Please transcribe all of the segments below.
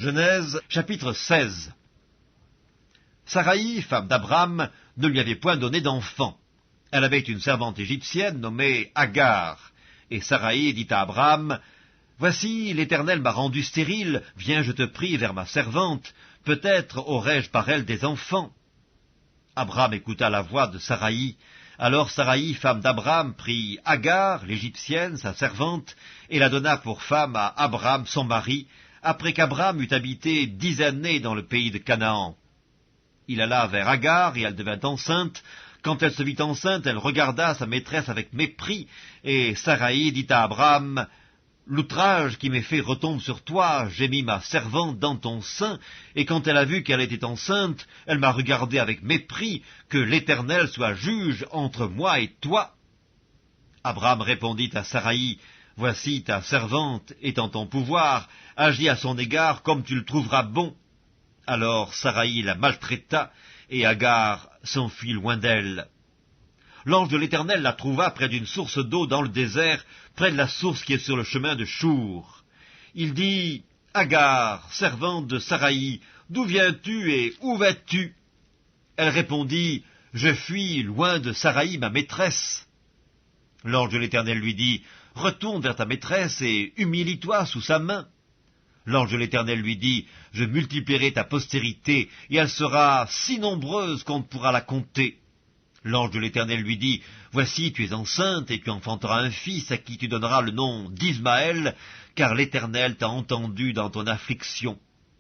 Genèse, chapitre 16. Saraï, femme d'Abram, ne lui avait point donné d'enfant. Elle avait une servante égyptienne nommée Agar. Et Saraï dit à Abram, « Voici, l'Éternel m'a rendu stérile, viens, je te prie, vers ma servante, peut-être aurai-je par elle des enfants. » Abram écouta la voix de Saraï. Alors Saraï, femme d'Abram, prit Agar, l'Égyptienne, sa servante, et la donna pour femme à Abram, son mari, après qu'Abram eut habité 10 années dans le pays de Canaan. Il alla vers Agar, et elle devint enceinte. Quand elle se vit enceinte, elle regarda sa maîtresse avec mépris, et Saraï dit à Abram, « L'outrage qui m'est fait retombe sur toi, j'ai mis ma servante dans ton sein, et quand elle a vu qu'elle était enceinte, elle m'a regardé avec mépris, que l'Éternel soit juge entre moi et toi. » Abram répondit à Saraï, « Voici ta servante est en ton pouvoir, agis à son égard comme tu le trouveras bon. » Alors Saraï la maltraita, et Agar s'enfuit loin d'elle. L'ange de l'Éternel la trouva près d'une source d'eau dans le désert, près de la source qui est sur le chemin de Chour. Il dit, « Agar, servante de Saraï, d'où viens-tu et où vas-tu » Elle répondit, « Je fuis loin de Saraï, ma maîtresse. » L'ange de l'Éternel lui dit, « Retourne vers ta maîtresse et humilie-toi sous sa main. » L'ange de l'Éternel lui dit, « Je multiplierai ta postérité, et elle sera si nombreuse qu'on ne pourra la compter. » L'ange de l'Éternel lui dit, « Voici, tu es enceinte, et tu enfanteras un fils à qui tu donneras le nom d'Ismaël, car l'Éternel t'a entendu dans ton affliction.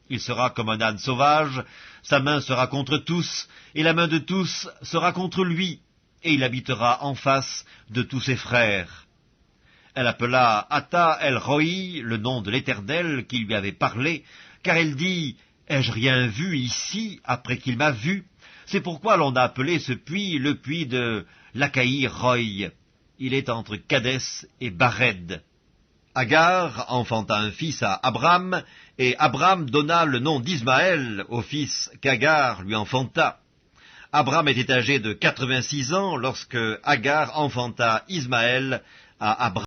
Il sera comme un âne sauvage, sa main sera contre tous, et la main de tous sera contre lui, et il habitera en face de tous ses frères. » Elle appela Ata El-Roi, le nom de l'Éternel qui lui avait parlé, car elle dit, « Ai-je rien vu ici après qu'il m'a vu ?» C'est pourquoi l'on a appelé ce puits le puits de Lacaï-Roï. Il est entre Kadès et Bared. Agar enfanta un fils à Abram, et Abram donna le nom d'Ismaël au fils qu'Agar lui enfanta. Abram était âgé de 86 ans lorsque Agar enfanta Ismaël à Abram.